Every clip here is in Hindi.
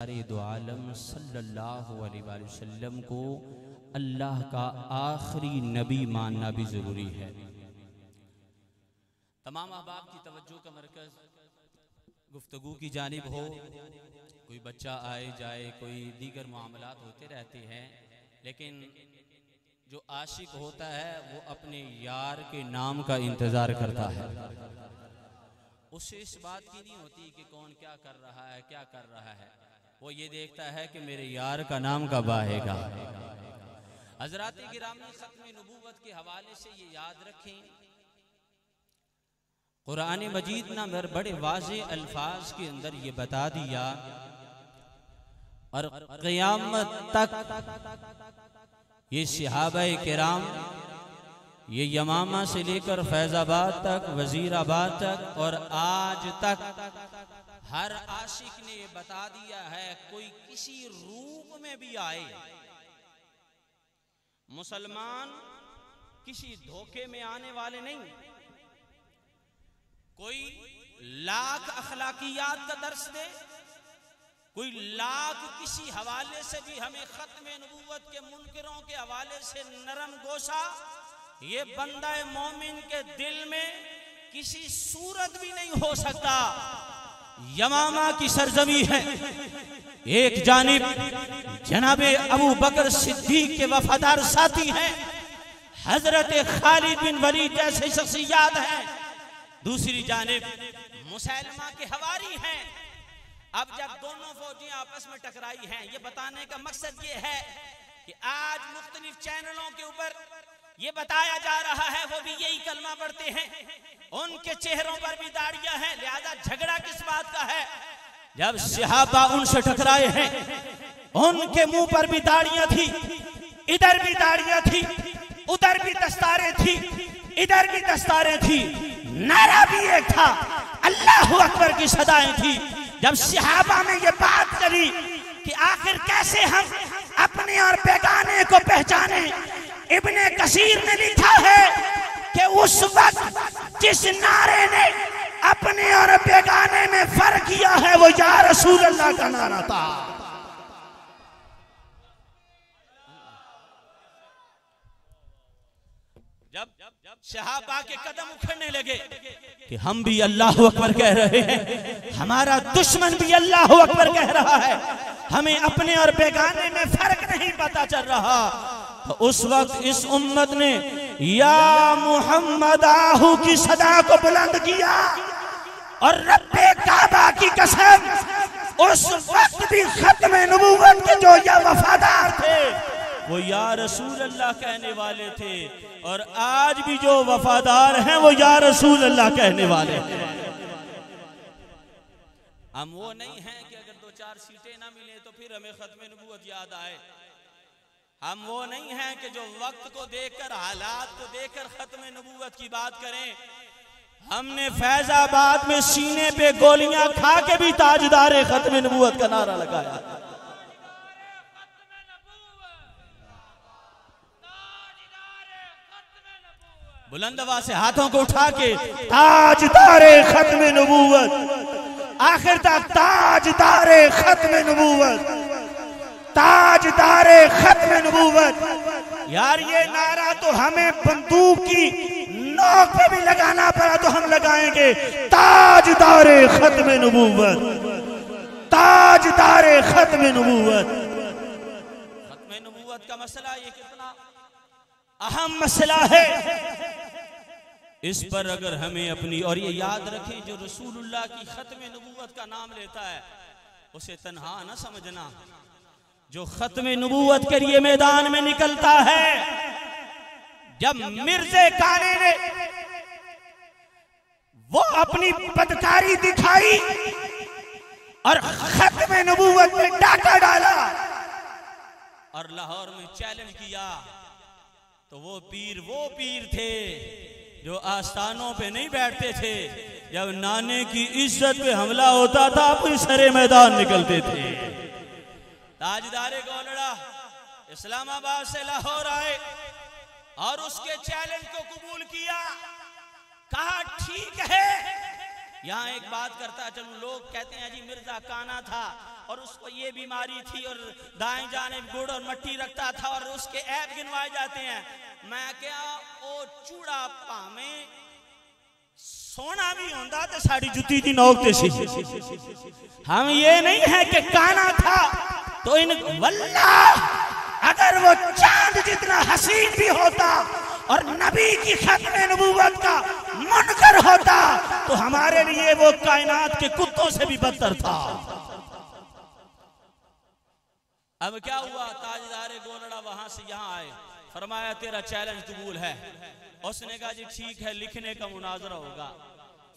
दो आलम सल्लल्लाहु अलैहि वसल्लम को अल्लाह का आखिरी नबी मानना भी ज़रूरी है। तमाम अहबाब की तवज्जो का मरकज़ गुफ्तगू की जानिब हो। कोई बच्चा आए जाए, कोई दीगर मामलात होते रहते हैं, लेकिन जो आशिक होता है वो अपने यार के नाम का इंतज़ार करता है। उससे इस बात की नहीं होती कि कौन क्या कर रहा है, क्या कर रहा है। वो ये देखता है कि मेरे यार का नाम कब आएगा। हज़रात गिरामी ख़त्म नबूवत के हवाले से ये याद रखें, कुरान मजीद ना बड़े वाज़े अल्फाज के अंदर ये बता दिया और क़यामत तक ये सहाबाए किराम, ये यमामा से लेकर फैज़ाबाद तक, वज़ीराबाद तक और आज तक हर आशिक ने ये बता दिया है, कोई किसी रूप में भी आए, मुसलमान किसी धोखे में आने वाले नहीं। कोई लाख अखलाकियात का दर्स दे, कोई लाख किसी हवाले से भी हमें खत्म नबूवत के मुनकरों के हवाले से नरम गोशा, ये बंदा मोमिन के दिल में किसी सूरत भी नहीं हो सकता। यमामा की सरजमी है, एक जानिब जनाबे अबू बकर सिद्दीक के वफादार साथी हैं, हजरत खालिद बिन वलीद जैसे शख्सियात हैं, दूसरी जानिब मुसैलमा के हवारी हैं। अब जब दोनों फौजियां आपस में टकराई हैं, ये बताने का मकसद ये है कि आज मुख्तलिफ चैनलों के ऊपर ये बताया जा रहा है वो भी यही कलमा पढ़ते हैं, उनके चेहरों पर भी दाढ़ियां हैं, लिहाजा झगड़ा किस बात का है। जब सहाबा उनसे टकराए हैं, उनके मुंह पर भी दाढ़ियां थी, इधर भी दाढ़ियां थी, उधर भी दस्तारें थी, इधर भी दस्तारें थी, नारा भी एक था, अल्लाहु अकबर की सदाएं थी। जब सहाबा में ये बात करी कि आखिर कैसे हम अपने और बेगाने को पहचाने, इब्ने कसीर ने लिखा है कि उस वक्त जिस नारे ने अपने और बेगाने में फर्क किया है वो या रसूल अल्लाह का नारा था। जब सहाबा के कदम उखड़ने लगे कि हम भी अल्लाहु अकबर कह रहे हैं, हमारा दुश्मन भी अल्लाहु अकबर कह रहा है, हमें अपने और बेगाने में फर्क नहीं पता चल रहा, तो उस वक्त इस उम्मत ने या मुहम्मद आहू की सदा को बुलंद किया और रब्बे काबा की कसम, उस वक्त भी खत्म नबूवत के जो या वफादार थे वो या रसूल अल्लाह कहने वाले थे, और आज भी जो वफादार हैं वो या रसूल अल्लाह कहने वाले हैं। हम वो नहीं हैं कि अगर 2-4 सीटें ना मिले तो फिर हमें खत्म नबूवत याद आए। हम वो नहीं हैं कि जो वक्त को देखकर, हालात को देखकर खत्म नबूवत की बात करें। हमने फैजाबाद में सीने पे गोलियां खा के भी ताजदार खत्म नबूवत का नारा लगाया। बुलंद आवाज से हाथों को उठा के ताजदारे खत्म नबूवत, आखिर तक ताजदारे खत्म नबूवत, ताजदारे खत्म नबूवत। यार ये नारा तो हमें बंदूक की नोक पे भी लगाना पड़ा तो हम लगाएंगे, ताजदारे खत्म नबूवत, ताजदारे खत्म नबूवत। खत्म नबूवत का मसला ये कितना अहम मसला है, इस पर अगर हमें अपनी, और ये याद रखें जो रसूलुल्लाह की खत्म नबूवत का नाम लेता है उसे तन्हा न समझना। जो खत्म नबूवत के लिए मैदान में निकलता है, जब मिर्ज़े काने ने वो अपनी बदकारी दिखाई और खत्म नबूवत में डाका डाला और लाहौर में चैलेंज किया, तो वो पीर थे जो आस्थानों पे नहीं बैठते थे, जब नाने की इज्जत पे हमला होता था वो सरे मैदान निकलते थे। ताजदारे गोलड़ा इस्लामाबाद से लाहौर आए और उसके चैलेंज को कबूल किया, कहा ठीक है, यहाँ एक बात करता चलूं, लोग कहते हैं जी मिर्जा काना था, और उसको ये बीमारी थी और दाएं जानिब गुड़ और मट्टी रखता था और उसके ऐब गिनवाए जाते हैं। मैं क्या ओ चूड़ा पावे सोना भी होता तो साड़ी जुती दी नौकते सी। हम ये नहीं है कि काना था तो इन वल्लाह अगर वो चांद जितना हसीन भी होता और नबी की खत्म नबूवत का मुनकर होता तो हमारे लिए वो कायनात के कुत्तों से भी बदतर था। अब क्या हुआ, ताजदारे गोलड़ा वहां से यहाँ आए, फरमाया तेरा चैलेंज कबूल है। उसने कहा जी ठीक है, लिखने का मुनाजरा होगा।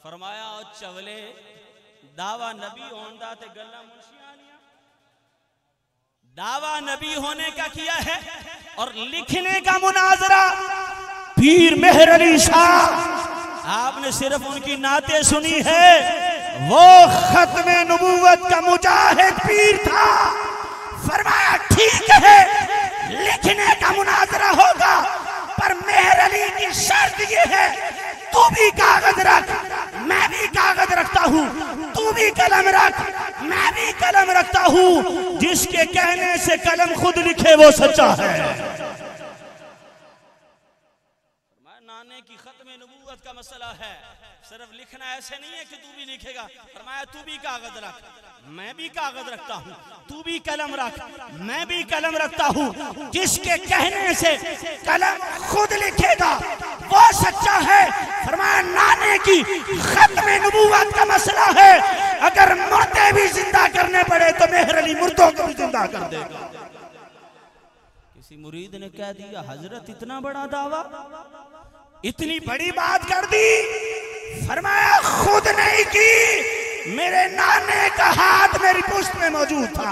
फरमाया और चवले दावा नबी होंदा ते गल्ला मुंशियानिया, दावा नबी होने का किया है और लिखने का मुनाजरा पीर मेहर अली साहब। आपने सिर्फ उनकी नाते सुनी है, वो खत्म नबूवत का मुजाहिद पीर था। फरमाया ठीक है लिखने का मुनाजरा होगा, पर मेहर अली की शर्त ये है तू भी कागज रख, मैं भी कागज रखता हूँ, तू भी कलम रख, मैं भी कलम रखता हूँ। जिसके कहने से कलम खुद लिखे वो सच्चा है। नाने की खत्म नबूवत का मसला है, सिर्फ लिखना ऐसे नहीं है कि तू भी लिखेगा। फरमाया तू भी कागज रख, मैं भी कागज रखता हूँ, तू भी कलम रख, मैं भी कलम रखता हूँ। जिसके कहने से कलम खुद लिखेगा वो सच्चा है। फरमाया नाने की खत्म नबूवत का मसला है, अगर मुर्दे भी जिंदा करने पड़े तो मेहर अली मुर्दों को भी जिंदा कर देगा। किसी मुरीद ने कह दिया हजरत इतना बड़ा दावा, इतनी बड़ी बात कर दी। फरमाया खुद नहीं की, मेरे नाने का हाथ मेरी पुश्त में मौजूद था।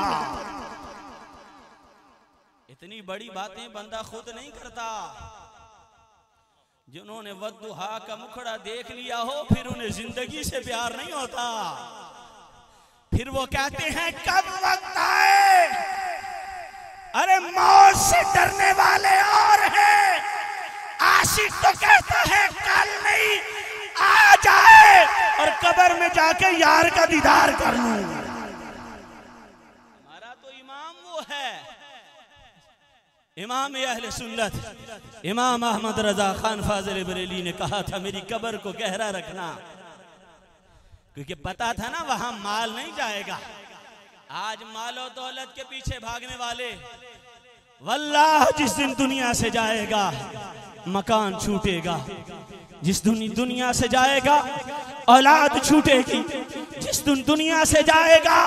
इतनी बड़ी बातें बंदा खुद नहीं करता। जिन्होंने वद्दुहा का मुखड़ा देख लिया हो फिर उन्हें जिंदगी से प्यार नहीं होता। फिर वो कहते हैं कब वक्त आए, अरे मौत से डरने वाले और हैं। आशिक तो कहता है कल नहीं आ जाए और कब्र में जाके यार का दीदार कर लूं। हमारा तो इमाम वो है, इमाम अहले सुन्नत इमाम अहमद रजा खान फाजिल बरेली ने कहा था मेरी कब्र को गहरा रखना, क्योंकि पता था ना वहां माल नहीं जाएगा। आज मालो दौलत के पीछे भागने वाले वल्लाह जिस दिन दुनिया से जाएगा मकान छूटेगा, जिस दुनिया से जाएगा औलाद छूटेगी, जिस दिन दुनिया से जाएगा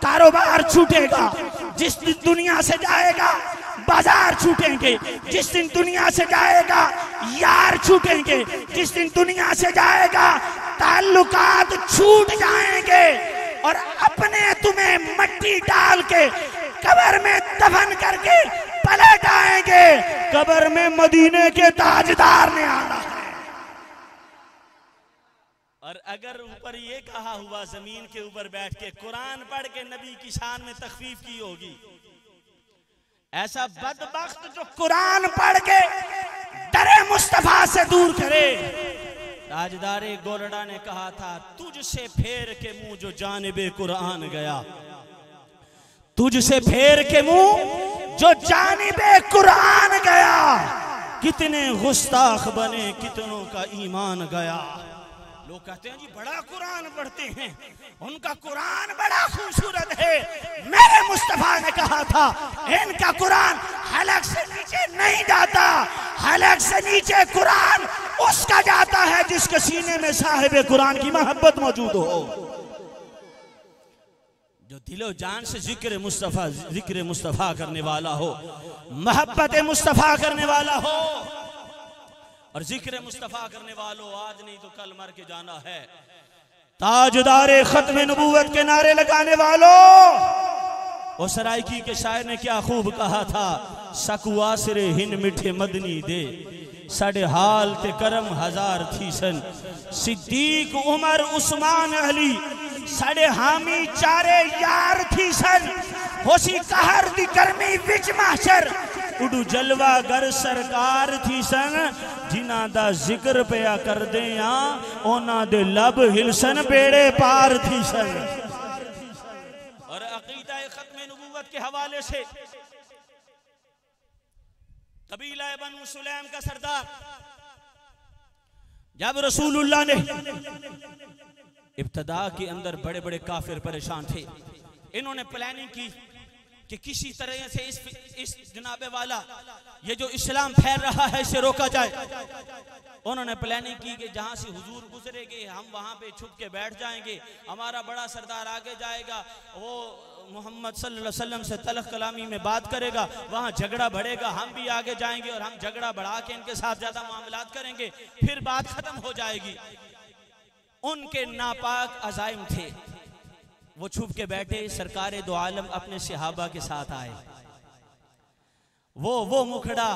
कारोबार छूटेगा, जिस दिन दुनिया से जाएगा बाजार छूटेंगे, जिस दिन दुनिया से जाएगा यार छूटेंगे, जिस दिन दुनिया से जाएगा ताल्लुकात छूट जाएंगे और अपने तुम्हें मट्टी डाल के कब्र में दफन करके पलट आएंगे। कब्र में मदीने के ताजदार ने आना है। और अगर ऊपर ये कहा हुआ जमीन के ऊपर बैठ के कुरान पढ़ के नबी की शान में तखफीफ की होगी, ऐसा बदबख्त जो कुरान पढ़ के डरे मुस्तफा से दूर करे। ताजदारे गोलड़ा ने कहा था तुझसे फेर के मुंह जो जानिबे कुरान गया, तुझसे फेर के मुंह जो जानिबे कुरान गया। कितने गुस्ताख बने, कितनों का ईमान गया। लोग कहते हैं जी बड़ा कुरान पढ़ते हैं, उनका कुरान बड़ा खूबसूरत है। मेरे मुस्तफा ने कहा था इनका कुरान हलक से नीचे नहीं जाता, हलक से नीचे कुरान उसका जाता है जिसके सीने में साहिब कुरान की मोहब्बत मौजूद हो, जो दिलो जान से जिक्र मुस्तफा करने वाला हो, मोहब्बत मुस्तफा करने वाला हो। और जिक्र मुस्तफा करने वालों आज नहीं तो कल मर के जाना है। ताजदारे खत्म नबूवत के नारे लगाने वालों, और सराइकी के शायर ने क्या खूब कहा था, सकुआ सिरे हिन मिठे मदनी दे साढ़े हाल ते करम हजार थी सन। सिद्दीक उमर उस्मान अली साढ़े हामी चारे यार थी सन। होसी कहर दी गर्मी विच महशर उडू जलवा गर सरकार थी सन। जिन्हां दा जिक्र पिया कर दे उन्हां दे लब हिलसन बेड़े पार थी सन। और खत्म नबूवत के हवाले से कबीला बनु सुलैम का सरदार, जब रसूलुल्लाह ने इब्तदा के अंदर बड़े बड़े काफिर परेशान थे, इन्होंने प्लानिंग की कि किसी तरह से इस जनाबे वाला ये जो इस्लाम फैल रहा है इसे रोका जाए। उन्होंने प्लानिंग की कि जहां से हुजूर गुजरेंगे हम वहां पे छुप के बैठ जाएंगे, हमारा बड़ा सरदार आगे जाएगा, वो मोहम्मद सल्लल्लाहु अलैहि वसल्लम से तलख कलामी में बात करेगा, वहां झगड़ा बढ़ेगा, हम भी आगे जाएंगे और हम झगड़ा बढ़ा के इनके साथ ज्यादा मामलात करेंगे, फिर बात खत्म हो जाएगी। उनके नापाक अज़ाइम थे, वो छुप के बैठे। सरकारे दो आलम अपने सहाबा के साथ आए। वो मुखड़ा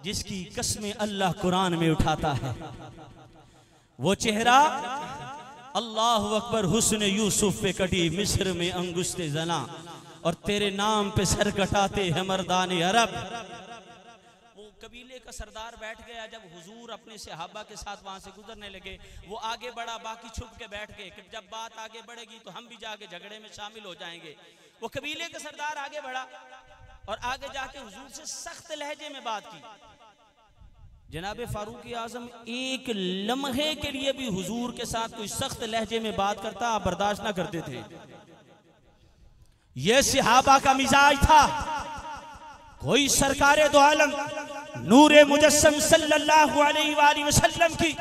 जिसकी कसमें अल्लाह कुरान में उठाता है, वो चेहरा अल्लाह अकबर हुस्न यूसुफ पे कटी मिस्र में अंगुस्ते जना, और तेरे नाम पे सर कटाते हैं मर्दाने अरब। वो कबीले का सरदार बैठ गया। जब हुजूर अपने सहाबा के साथ वहां से गुजरने लगे, वो आगे बढ़ा, बाकी छुप के बैठ गए कि जब बात आगे बढ़ेगी तो हम भी जाके झगड़े में शामिल हो जाएंगे। वो कबीले का सरदार आगे बढ़ा और आगे जाके हुजूर से सख्त लहजे में बात की। जनाबे फारूक आजम एक लम्हे के लिए भी हुजूर के साथ कोई सख्त लहजे में बात करता आप बर्दाश्त ना करते थे। यह सहाबा का मिजाज था। कोई सरकारे दो आलम नूरे मुजस्सम सल्लल्लाहु अलैहि वसल्लम की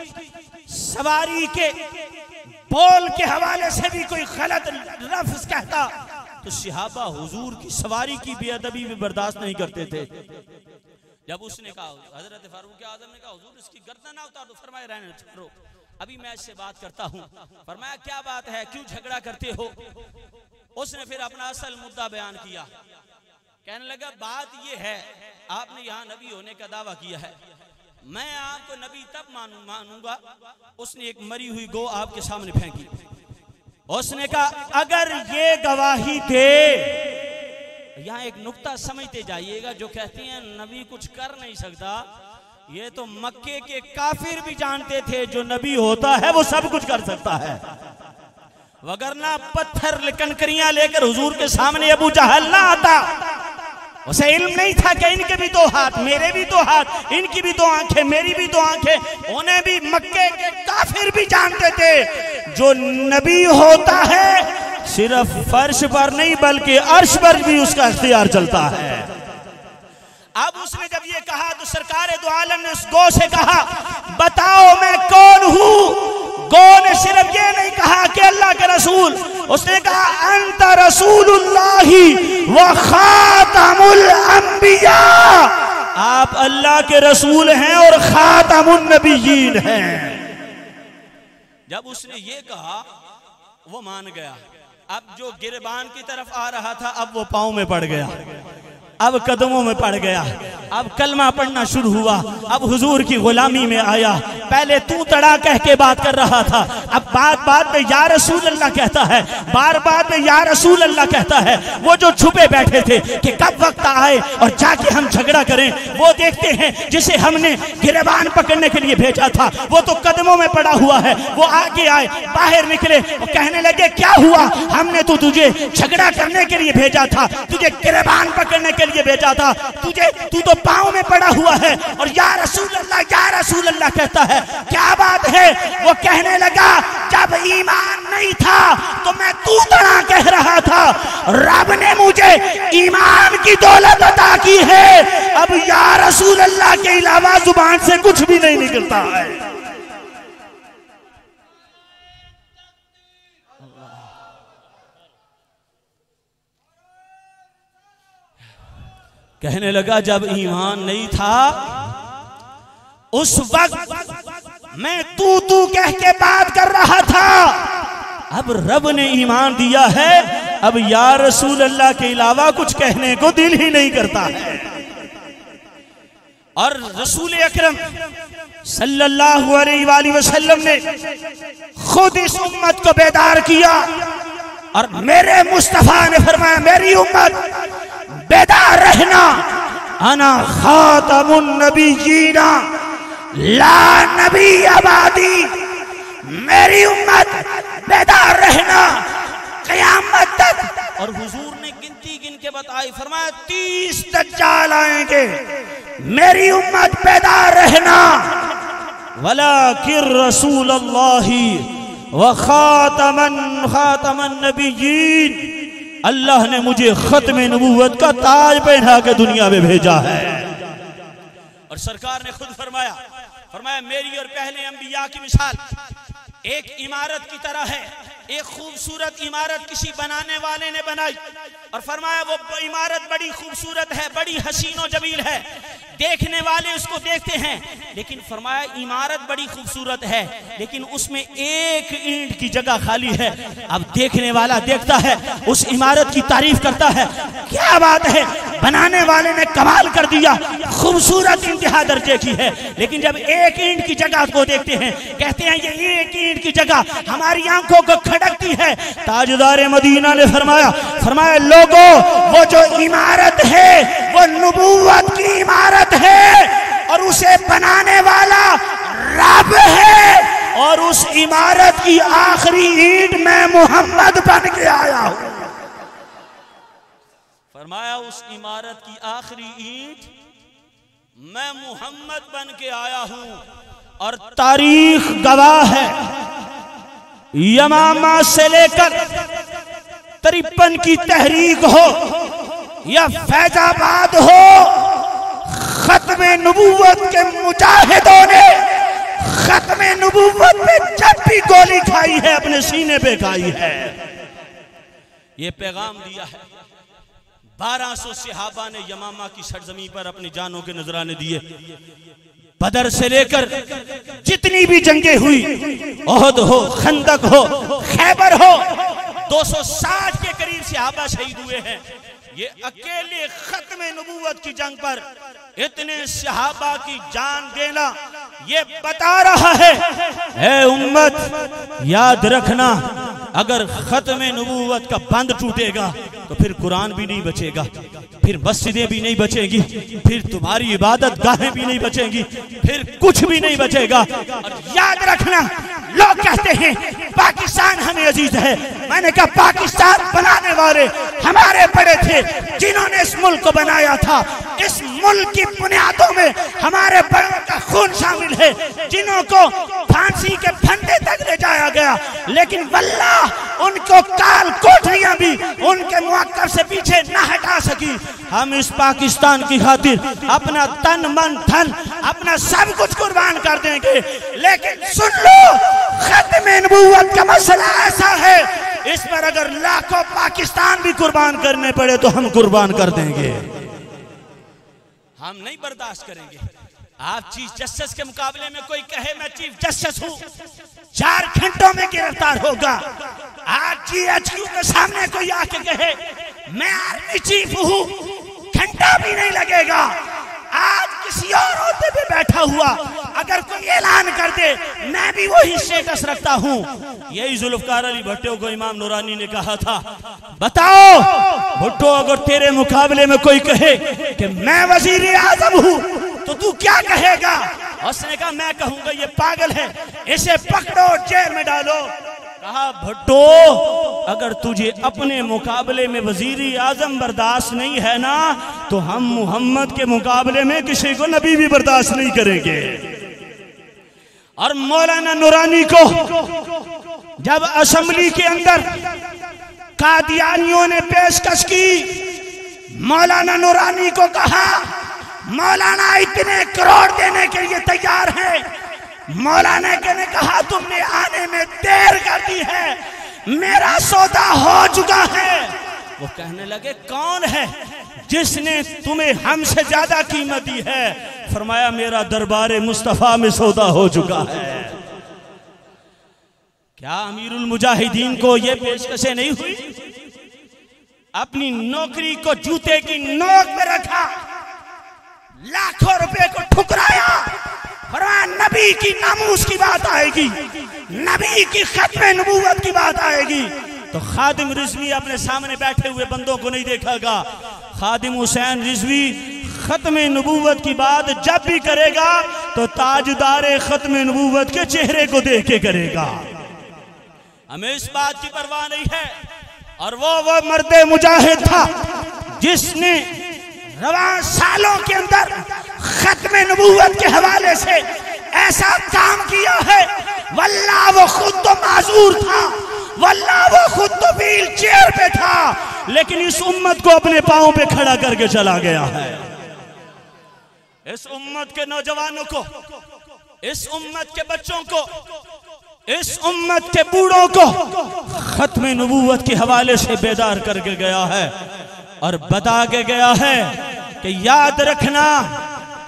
सवारी के बोल के हवाले से भी कोई गलत लफ्ज कहता तो सहाबा हुजूर की सवारी की बेअदबी भी बर्दाश्त नहीं करते थे। जब उसने कहा, हजरत फारूक आजम ने कहा, हुजूर इसकी गर्दन ना उतार दो, फरमाया रहने छोड़ो, अभी मैं इससे बात करता हूँ। फरमाया क्या बात है, क्यों झगड़ा करते हो? उसने फिर अपना असल मुद्दा बयान किया। कहने लगा बात यह है, आपने यहाँ नबी होने का दावा किया है, मैं आपको नबी तब मानूंगा। उसने एक मरी हुई गौ आपके सामने फेंकी। उसने कहा अगर ये गवाही दे, यहाँ एक नुक्ता समझते जाइएगा, जो कहते हैं नबी कुछ कर नहीं सकता, ये तो मक्के के काफिर भी जानते थे जो नबी होता है वो सब कुछ कर सकता है। वगरना पत्थर कंकरियां लेकर हुजूर के सामने अबू जहल ना आता। उसे इल्म नहीं था कि इनके भी दो हाथ, मेरे भी दो हाथ, इनकी भी दो आंखें, मेरी भी दो आंखें। उन्हें भी मक्के के काफिर भी जानते थे जो नबी होता है सिर्फ फर्श पर नहीं बल्कि अर्श पर भी उसका इख्तियार चलता है। अब उसने जब ये कहा तो सरकारे दो आलम ने उस गौ से कहा बताओ मैं कौन हूं। गौ ने सिर्फ ये नहीं कहा कि अल्लाह के रसूल, उसने कहा अंता रसूलुल्लाही व खातमुल अंबिया, आप अल्लाह के रसूल हैं और खातमुन नबिय्यीन हैं। जब उसने ये कहा वो मान गया। अब जो गिरबान की तरफ आ रहा था अब वो पाँव में पड़ गया, अब कदमों में पड़ गया, अब कलमा पढ़ना शुरू हुआ, अब हुजूर की गुलामी में आया। पहले तू तड़ा कह के बात कर रहा था, अब बात बात में या रसूल अल्लाह कहता है, बार बार में या रसूल अल्लाह कहता है। वो जो छुपे बैठे थे कि कब वक्त आए और जाके हम झगड़ा करें, वो देखते हैं जिसे हमने गिरबान पकड़ने के लिए भेजा था वो तो कदमों में पड़ा हुआ है। वो आगे आए, बाहर निकले और कहने लगे क्या हुआ, हमने तो तुझे झगड़ा करने के लिए भेजा था, तुझे गिरबान पकड़ने के लिए भेजा था, तू तो पाँव में पड़ा हुआ है और या रसूल अल्लाह कहता है। क्या बात है? वो कहने लगा जब ईमान नहीं था तो मैं तू तड़ा कह रहा था, रब ने मुझे ईमान की दौलत अता की है, अब या रसूल अल्लाह के अलावा जुबान से कुछ भी नहीं निकलता है। कहने लगा जब ईमान नहीं था उस वक्त मैं तू कह के बात कर रहा था, अब रब ने ईमान दिया है, अब या रसूल अल्लाह के अलावा कुछ कहने को दिल ही नहीं करता है। और रसूल अकरम सल्लल्लाहु अलैहि वसल्लम ने खुद इस उम्मत को बेदार किया और मेरे मुस्तफा ने फरमाया मेरी उम्मत बेदार रहना, अना खातमुन नबिय्यीना ला नबी अबादी, मेरी उम्मत बेदार रहना क़यामत तक। और हुजूर ने गिनती के बताई, फरमाया 30 दज्जाल आएंगे, मेरी उम्मत पैदा रहना। वलाकिन रसूल अल्लाही व खातमन नबिय्यीन, अल्लाह ने मुझे खत्म नबूवत का ताज पहना के दुनिया में भेजा है। और सरकार ने खुद फरमाया मेरी और पहले अंबिया की मिसाल एक इमारत की तरह है। एक खूबसूरत इमारत किसी बनाने वाले ने बनाई और फरमाया वो इमारत बड़ी खूबसूरत है, बड़ी हसीनो जमील है, देखने वाले उसको देखते हैं, लेकिन फरमाया इमारत बड़ी खूबसूरत है लेकिन उसमें एक ईंट की जगह खाली है। अब देखने वाला देखता है, उस इमारत की तारीफ करता है, क्या बात है, बनाने वाले ने कमाल कर दिया, खूबसूरत इंतहा दर्जे की है। लेकिन जब एक ईंट की जगह को देखते हैं, कहते हैं ये एक ईंट की जगह हमारी आंखों को खटकती है। ताजदार मदीना ने फरमाया लोगों, वो जो इमारत है वो नबूवत की इमारत है और उसे बनाने वाला रब है, और उस इमारत की आखिरी ईंट मैं मोहम्मद बन के आया हूं। फरमाया उस इमारत की आखिरी ईंट मैं मोहम्मद बन के आया हूं। और तारीख गवाह है, यमामा से लेकर 53 की तहरीक हो या फैजाबाद हो, खत्मे नबूवत के मुजाहिदों ने खत्मे नबूवत पे जब भी गोली खाई है अपने सीने पे खाई है। ये पैगाम दिया है। 1200 सहाबा ने यमामा की सरजमी पर अपनी जानों के नजराने दिए। बदर से लेकर जितनी भी जंगें हुई, ओहद हो, खंदक हो, खैबर हो, 260 के करीब सहाबा शहीद हुए हैं। ये अकेले खत्मे नबूवत की जंग पर इतने सहाबा की जान देना ये बता रहा है, ऐ उम्मत याद रखना, अगर खत्मे नबूवत का बंद टूटेगा तो फिर कुरान भी नहीं बचेगा, फिर मस्जिदें भी नहीं बचेगी, फिर तुम्हारी इबादत गाहें भी नहीं बचेंगी, फिर कुछ भी नहीं बचेगा। और याद रखना, लोग कहते हैं पाकिस्तान हमें अजीज है। मैंने कहा पाकिस्तान बनाने वाले हमारे बड़े थे, जिन्होंने इस मुल्क को बनाया था। इस मुल्क की बुनियादों में हमारे बड़ों का खून शामिल है, जिन्हों को फांसी के फंदे तक ले जाया गया, लेकिन वल्लाह उनको काल कोठरियां भी उनके मुअक्कर से पीछे न हटा सकी। हम इस पाकिस्तान की खातिर अपना तन मन धन अपना सब कुछ कुर्बान कर देंगे। लेकिन सुन लो, खत्मे नबूवत का मसला ऐसा है, इस पर अगर लाखों पाकिस्तान भी कुर्बान करने पड़े तो हम कुर्बान कर देंगे। हम नहीं बर्दाश्त करेंगे। आप चीफ जस्टिस के मुकाबले में कोई कहे मैं चीफ जस्टिस हूं, 4 घंटों में गिरफ्तार होगा। आज GHQ के सामने कोई आके कहे मैं आर्मी चीफ हूं, घंटा भी नहीं लगेगा। आज किसी और होते पे बैठा हुआ अगर कोई ऐलान कर दे मैं भी वही स्टेटस रखता हूं। यही जुल्फकार अली भुट्टो को इमाम नूरानी ने कहा था, बताओ भुट्टो, अगर तेरे मुकाबले में कोई कहे कि मैं वजीर आजम हूं तो तू क्या कहेगा? उसने कहा मैं कहूंगा ये पागल है, इसे पकड़ो जेल में डालो। कहा भुट्टो, अगर तुझे अपने मुकाबले में वजीर आजम बर्दाश्त नहीं है ना, तो हम मोहम्मद के मुकाबले में किसी को नबी भी बर्दाश्त नहीं करेंगे। और मौलाना नूरानी को जब असेंबली के अंदर कादियानियों ने पेशकश की, मौलाना नूरानी को कहा मौलाना इतने करोड़ देने के लिए तैयार हैं। मौलाना ने कहा तुमने आने में देर कर दी है, मेरा सौदा हो चुका है। वो कहने लगे कौन है जिसने तुम्हें हमसे ज्यादा कीमत दी है? फरमाया मेरा दरबारे मुस्तफा में सौदा हो चुका है। क्या अमीरुल मुजाहिदीन को यह पेशकशें नहीं हुई? अपनी नौकरी को जूते की नोक में रखा, लाखों रुपए को ठुकराया। फरमाया नबी की नामूस की बात आएगी, नबी की खत्मे नबूवत की बात आएगी तो खादिम रिजवी अपने सामने बैठे हुए बंदों को नहीं देखेगा। खादिम हुसैन रिजवी खत्मे नबूवत की बात जब भी करेगा तो ताजदारे खत्मे नबूवत के चेहरे को देख के करेगा। हमें इस बात की परवाह नहीं है। और वो मर्दे मुजाहिद था जिसने रवा सालों के अंदर खत्म नबूवत के हवाले से ऐसा काम किया है, वल्लाह वो खुद तो माजूर था, वल्लाह वो खुद तो व्हील चेयर पे था, लेकिन इस उम्मत को अपने पांव पे खड़ा करके चला गया है। इस उम्मत के नौजवानों को, इस उम्मत के बच्चों को, इस उम्मत के बूढ़ों को खत्म नबूवत के हवाले से बेदार करके गया है और बता के गया है कि याद रखना,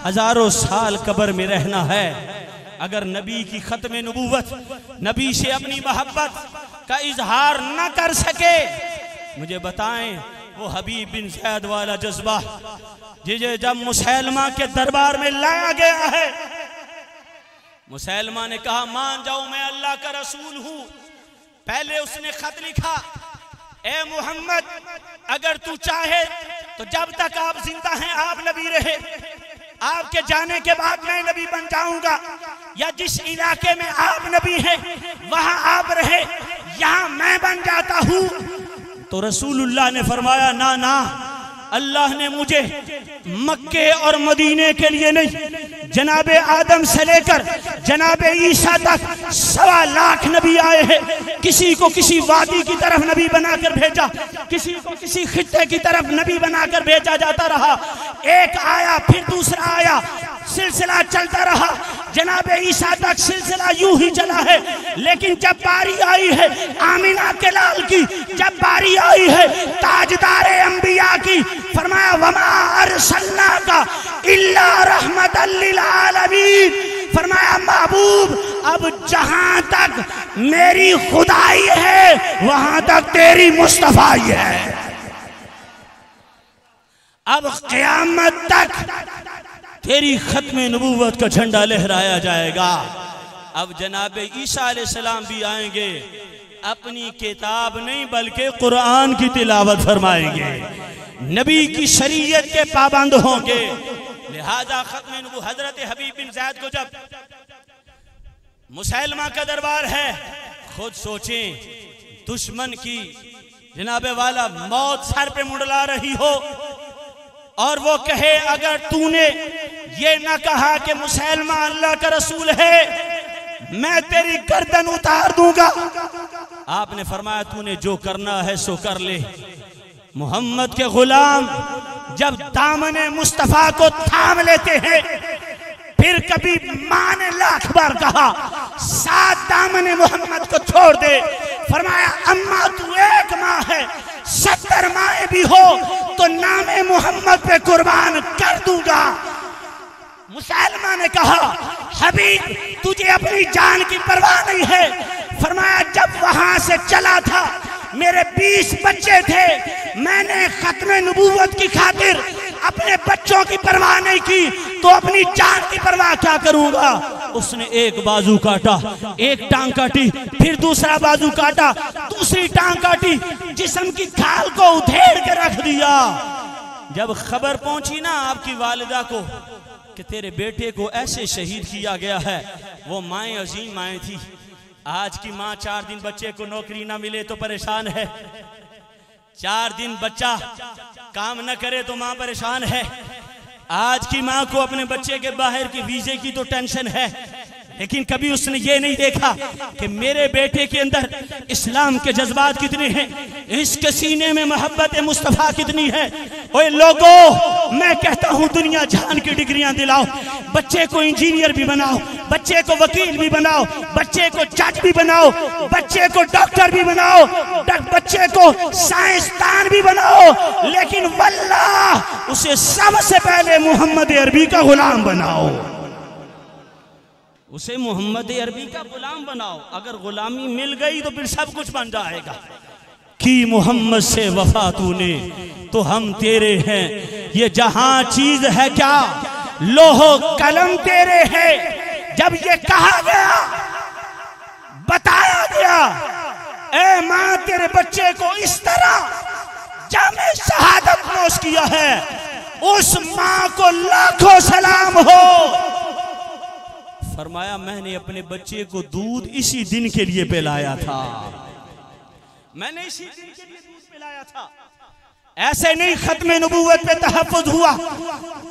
हजारों साल कब्र में रहना है। अगर नबी की खत्म नबूवत, नबी से अपनी मोहब्बत का इजहार न कर सके, मुझे बताएं वो हबीब बिन ज़ैद वाला जज्बा जिसे जब मुसैलमा के दरबार में लाया गया है, मुसैलमा ने कहा मान जाओ मैं अल्लाह का रसूल हूं। पहले उसने खत लिखा, ए मोहम्मद अगर तू चाहे तो जब तक आप जिंदा हैं आप नबी रहे, आपके जाने के बाद मैं नबी बन जाऊंगा, या जिस इलाके में आप नबी हैं वहां आप रहे, यहां मैं बन जाता हूं। तो रसूलुल्लाह ने फरमाया ना ना, अल्लाह ने मुझे मक्के और मदीने के लिए नहीं, जनाबे आदम से लेकर जनाबे ईसा तक 1.25 लाख नबी आए हैं। किसी को किसी वादी की तरफ नबी बनाकर भेजा, किसी को किसी खित्ते की तरफ नबी बनाकर भेजा जाता रहा। एक आया फिर दूसरा आया, सिलसिला चलता रहा, जनाबे ईसा तक सिलसिला यूं ही चला है। लेकिन जब बारी आई है आमिना के लाल की, जब बारी आई है ताजदारे अंबिया की, फरमाया वमा अरसलनाका इल्ला रहमतल लिल आलमीन, फरमाया महबूब अब जहां तक मेरी खुदाई है वहां तक तेरी मुस्तफाई है। अब क़यामत तक तेरी खत्म नबूवत का झंडा लहराया जाएगा। अब जनाबे ईसा अलैहिस्सलाम भी आएंगे, अपनी किताब नहीं बल्कि कुरान की तिलावत फरमाएंगे, नबी की शरीयत के पाबंद होंगे। लिहाजा खत्म नबूवत हजरत हबीब बिन ज़ैद को जब मुसैलमा का दरबार है, खुद सोचें दुश्मन की जनाबे वाला मौत सर पे मुंडला रही हो और वो कहे अगर तूने ये ना कहा कि मुसैलमा अल्लाह का रसूल है मैं तेरी गर्दन उतार दूंगा। आपने फरमाया तूने जो करना है सो कर ले। मोहम्मद के गुलाम जब दामने मुस्तफा को थाम लेते हैं, फिर कभी मां ने लाख बार कहा साथ दामने मोहम्मद को छोड़ दे, फरमाया अम्मा तू एक माँ है, 70 माएं भी हो तो नामे मोहम्मद पे कुर्बान कर दूंगा। मुसैलमा ने कहा हबीब तुझे अपनी जान की परवाह नहीं है, फरमाया जब वहां से चला था मेरे 20 बच्चे थे, मैंने खत्म नबूवत की खातिर अपने बच्चों की परवाह नहीं की तो अपनी जान की परवाह क्या करूंगा। उसने एक बाजू काटा, एक टांग काटी, फिर दूसरा बाजू काटा, दूसरी टांग काटी, जिस्म की खाल को उधेड़ के रख दिया। जब खबर पहुंची ना आपकी वालिदा को कि तेरे बेटे को ऐसे शहीद किया गया है, वो माएं अजीम माएं थी। आज की माँ 4 दिन बच्चे को नौकरी ना मिले तो परेशान है, 4 दिन बच्चा काम न करे तो माँ परेशान है। आज की माँ को अपने बच्चे के बाहर के वीजे की तो टेंशन है, लेकिन कभी उसने ये नहीं देखा कि मेरे बेटे के अंदर इस्लाम के जज्बात कितने हैं, इसके सीने में मोहब्बत मुस्तफ़ा कितनी है। ओए लोगों, मैं कहता हूँ दुनिया जान की डिग्रियां दिलाओ, बच्चे को इंजीनियर भी बनाओ, बच्चे को वकील भी बनाओ, बच्चे को जज भी बनाओ, बच्चे को डॉक्टर भी बनाओ, बच्चे को साइंसदान भी बनाओ, लेकिन वल्लाह उसे सबसे पहले मोहम्मद अरबी का गुलाम बनाओ, उसे मोहम्मद अरबी का गुलाम बनाओ। अगर गुलामी मिल गई तो फिर सब कुछ बन जाएगा। कि मोहम्मद से वफा तूने तो हम तेरे हैं, ये जहां चीज है क्या लोहो कलम तेरे है। जब ये कहा गया, बताया गया, ए मां तेरे बच्चे को इस तरह जामे शहादत नोश किया है, उस मां को लाखों सलाम हो। फरमाया मैंने अपने बच्चे को दूध इसी दिन के लिए पिलाया था, मैंने इसी दिन के लिए दूध पिलाया था। ऐसे नहीं खत्म नबूवत पे तहफ़्फ़ुज़ हुआ।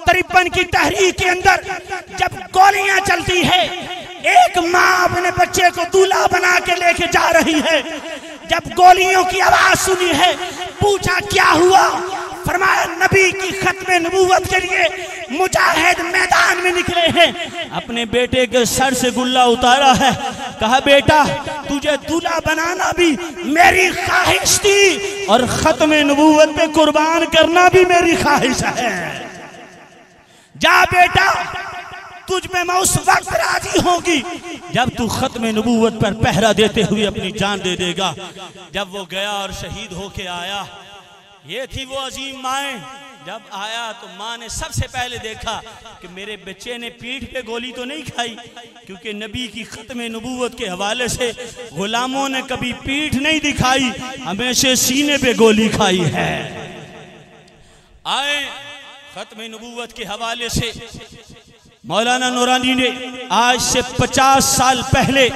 53 की तहरीक के अंदर जब गोलियां चलती है, एक माँ अपने बच्चे को दूल्हा बना के लेके जा रही है, जब गोलियों की आवाज सुनी है, पूछा क्या हुआ? फरमाया नबी की खत्म नबूवत के लिए मुजाहिद मैदान में निकले हैं। अपने बेटे के सर से गुल्ला उतारा है, कहा बेटा तुझे दूल्हा बनाना भी मेरी ख्वाहिश थी और खत्म नबूवत पे कुर्बान करना भी मेरी ख्वाहिश है। जा बेटा, तुझ पे मैं उस वक्त राजी होगी जब तू खत्म नबूवत पर पहरा देते हुए अपनी जान दे देगा। जब वो गया और शहीद होके आया, ये थी वो अजीम माए। जब आया तो माँ ने सबसे पहले देखा कि मेरे बच्चे ने पीठ पे गोली तो नहीं खाई, क्योंकि नबी की खत्म नबूवत के हवाले से गुलामों ने कभी पीठ नहीं दिखाई, हमेशा सीने पे गोली खाई है। आए खत्म नबूवत के हवाले से मौलाना नूरानी ने आज से 50 साल पहले,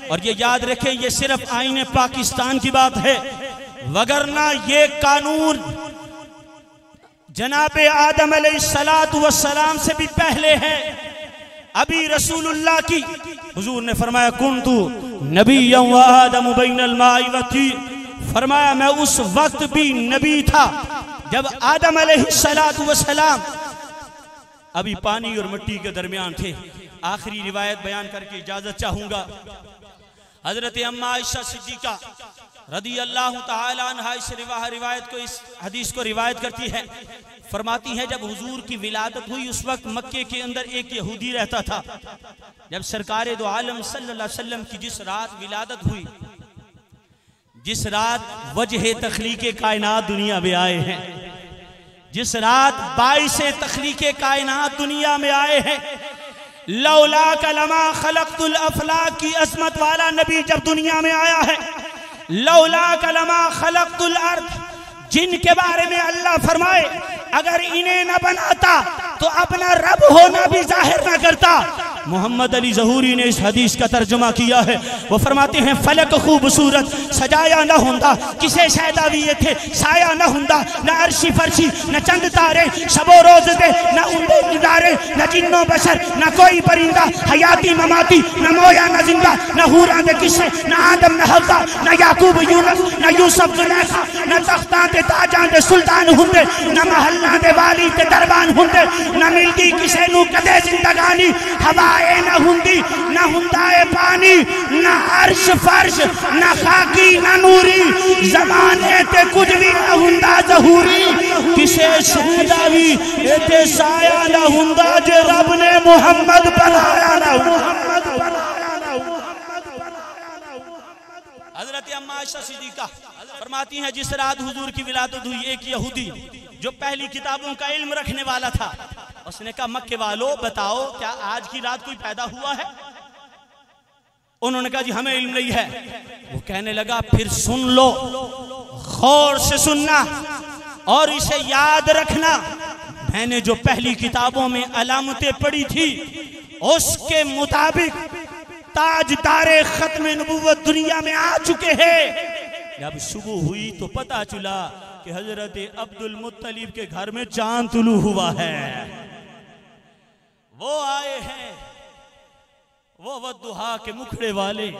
और ये याद रखें ये सिर्फ आईने पाकिस्तान की बात है, वगरना ये कानून जनाबे आदम अलैहिस्सलातु वस्सलाम से भी पहले है। अभी रसूलुल्लाह की हुजूर ने फरमाया कुन्तु नबिय्यन व आदम बैनल माइ व तीन, फरमाया मैं उस वक्त भी नबी था जब आदम अलैहिस्सलातु वस्सलाम अभी पानी और मिट्टी के दरमियान थे। आखिरी रिवायत बयान करके इजाजत चाहूंगा। हजरत अम्मा आयशा सिद्दीका रदी अल्लाह तआला अन्हा इस रिवायत को, इस हदीस को रिवायत करती है, फरमाती है जब हुजूर की विलादत हुई उस वक्त मक्के के अंदर एक यहूदी रहता था। जब सरकारे दो आलम सल्लल्लाहु अलैहि वसल्लम की जिस रात विलादत हुई, जिस रात वजह तख्लीके कायनात दुनिया में आए हैं, जिस रात बाइसे तख्लीके कायनात दुनिया में आए हैं, लौला कलमा खलक़तुल अफलाक की अज़मत वाला नबी जब दुनिया में आया है, लौला कलमा खलक़तुल अर्द, जिनके बारे में अल्लाह फरमाए अगर इन्हें न बनाता तो अपना रब होना भी जाहिर न करता। मोहम्मद अली ज़हूरी ने इस हदीस का तर्जुमा किया है। वो फरमाते हैं फलक खूबसूरत सजाया न हुंदा, किसे शैदा भी ये थे साया न हुंदा, न अर्शी फर्शी न चंद तारे, शबो रोज दे न उंदे निदारे, न जिन्नो बशर न कोई परिंदा, हयाती ममाती न मोया न जिंदा, न हूरा दे किसे न आदम न हव्वा, न याकूब यूनुस न यूसुफ जुलैखा, न तख्तां ते ताजां दे सुल्तान हुंदे, न महल्ला दे वाली ते दरबान हुंदे, न मिलदी किसे नू कदे जिंदगानी, हवा न हुंदी न हुंदाए पानी, न अर्श फर्श न खाकी न नूरी, जमाने ते कुछ भी न हुंदा ज़हूरी, किसे शहदावी ते साया न हुंदा, जे रब ने मोहम्मद बनाया न मोहम्मद बनाया न मोहम्मद बनाया न। हजरत अम्मा आयशा सिद्दीका फरमाती हैं जिस रात हुजूर की विलादत हुई, एक यहूदी जो पहली किताबों का इल्म रखने वाला था, उसने कहा मक्के वालों बताओ क्या आज की रात कोई पैदा हुआ है? उन्होंने कहा जी हमें इल्म नहीं है। वो कहने लगा फिर सुन लो, गौर से सुनना और इसे याद रखना, मैंने जो पहली किताबों में अलामतें पढ़ी थी उसके मुताबिक ताजदारे खत्म नबूवत दुनिया में आ चुके हैं। जब सुबह हुई तो पता चला कि हजरत अब्दुल मुत्तलिब के घर में चांद तुलू हुआ है। वो आए हैं, वो वद्दुहा के मुखड़े वाले,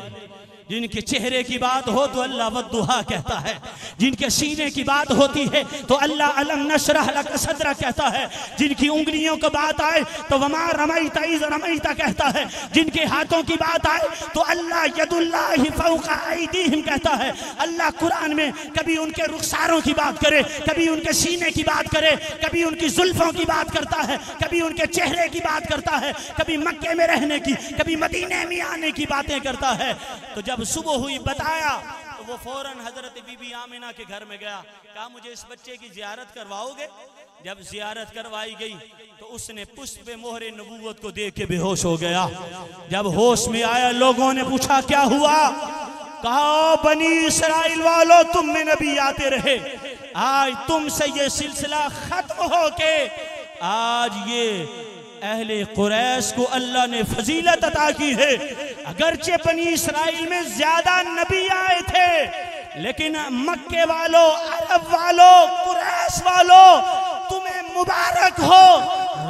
जिनके चेहरे की बात हो तो अल्लाह वद्दुहा कहता है, जिनके सीने की बात होती है तो अल्लाह अलम नशरह लक सदरा कहता है, जिनकी उंगलियों की बात आए तो वमा रमैता इज़ रमैता कहता है, जिनके हाथों की बात आए तो अल्लाह यदुल्लाहि फौका ऐदीहिम कहता है। अल्लाह कुरान में कभी उनके रुखसारों की बात करे, कभी उनके सीने की बात करे, कभी उनकी जुल्फों की बात करता है, कभी उनके चेहरे की बात करता है, कभी मक्के में रहने की, कभी मदीने में आने की बातें करता है। तो जब सुबह हुई बताया तो वो फौरन हजरत बीबी आमिना के घर में गया, कहा मुझे इस बच्चे की जियारत करवाओगे? जब जियारत करवाई गई तो उसने पुष्प पे मोहरे नबूवत को देख के बेहोश हो गया। जब होश में आया लोगों ने पूछा क्या हुआ? कहा बनी इस्राइल वालों तुम में नबी आते रहे, आज तुमसे ये सिलसिला खत्म हो के आज ये अहले कुरैश को अल्लाह ने फजीलत अता की है। अगरचे बनी इस्राइल में ज्यादा नबी आए थे लेकिन मक्के वालों, अरब वालों, कुरैश वालों, तुम्हें मुबारक हो,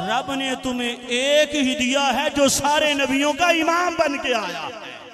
रब ने तुम्हें एक ही दिया है जो सारे नबियों का इमाम बन के आया है।